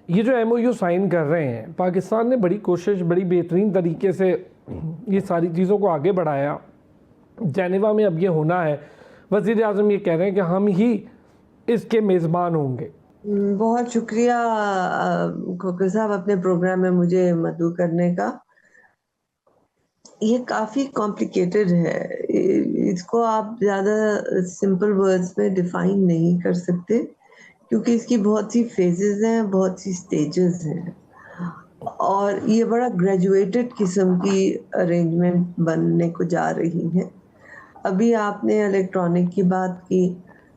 یہ جو M O you sign کر رہے ہیں، پاکستان نے بڑی کوشش، بڑی بہترین طریقے سے یہ ساری چیزوں کو آگے بڑھایا. جنیوا میں اب یہ ہونا ہے، وزیر اعظم یہ کہہ رہے ہیں کہ ہم ہی اس کے میزبان ہوں گے. بہت شکریہ کھوکھر صاحب اپنے پروگرام میں مجھے مدعو کرنے کا. یہ کافی کمپلیکیٹڈ ہے، اس کو آپ زیادہ سمپل ورڈز میں ڈیفائن نہیں کر سکتے کیونکہ اس کی بہت سی فیزز ہیں، بہت سی سٹیجز ہیں، اور یہ بڑا گریجویٹڈ قسم کی ارینجمنٹ بننے کو جا رہی ہے. ابھی آپ نے الیکٹرانک کی بات کی،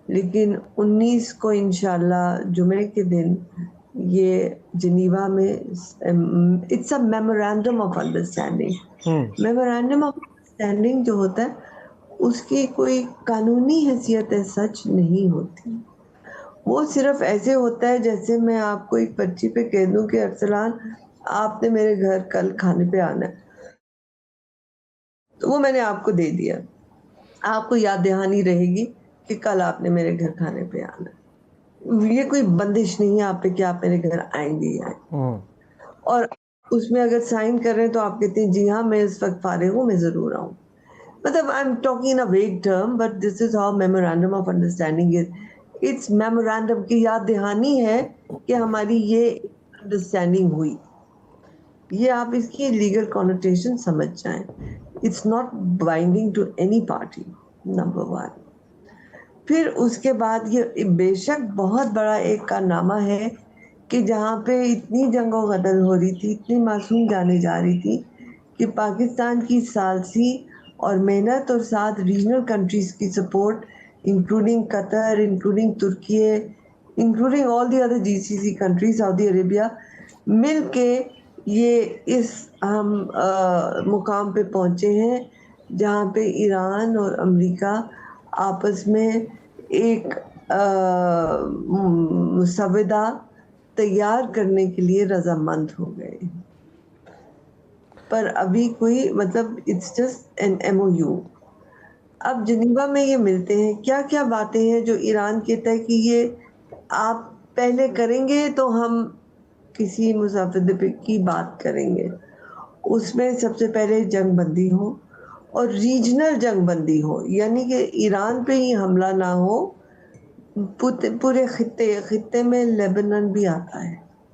لیکن 19 کو انشاءاللہ جمعے کے دن یہ جنیوا میں it's a memorandum of understanding. Memorandum of understanding جو ہوتا ہے اس کی کوئی قانونی حیثیت سچ نہیں ہوتی. وہ صرف ایسے ہوتا ہے جیسے میں آپ کو ایک پرچی پہ کہہ دوں کہ ارسلان آپ نے میرے گھر کل کھانے پہ آنا ہے، تو وہ میں نے آپ کو دے دیا، آپ کو یاد دہانی رہے گی کہ کل آپ نے میرے گھر کھانے پہ آنا. یہ کوئی بندش نہیں ہے آپ پہ کہ آپ میرے گھر آئیں گے ہی آئیں. اور اس میں اگر سائن کر رہے ہیں تو آپ کہتے ہیں جی ہاں میں اس وقت فارغ ہوں، میں ضرور آؤں. مطلب I am talking in a vague term but this is how memorandum of understanding is. It's memorandum کی یاد دہانی ہے کہ ہماری یہ انڈرسٹینڈنگ ہوئی. یہ آپ اس کی لیگل کانوٹیشن سمجھ جائیں. It's not binding to any party, number 1. پھر اس کے بعد یہ بے شک بہت بڑا ایک کارنامہ ہے کہ جہاں پہ اتنی جنگ و غدر ہو رہی تھی، اتنی معصوم جانے جا رہی تھی، کہ پاکستان کی ثالثی اور محنت اور ساتھ ریجنل کنٹریز کی سپورٹ انکلوڈنگ قطر، انکلوڈنگ ترکی، including all the other G C C countries, سعودی عربیہ، مل کے یہ اس ہم مقام پہ پہنچے ہیں جہاں پہ ایران اور امریکہ آپس میں ایک مسودہ تیار کرنے کے لیے رضامند ہو گئے. پر ابھی کوئی مطلب it's just an M O U. اب جنیوا میں یہ ملتے ہیں، کیا کیا باتیں ہیں جو ایران کہتا ہے کہ یہ آپ پہلے کریں گے تو ہم کسی مسودے کی بات کریں گے. اس میں سب سے پہلے جنگ بندی ہو اور ریجنل جنگ بندی ہو، یعنی کہ ایران پہ ہی حملہ نہ ہو. پورے خطے میں لیبنان بھی آتا ہے،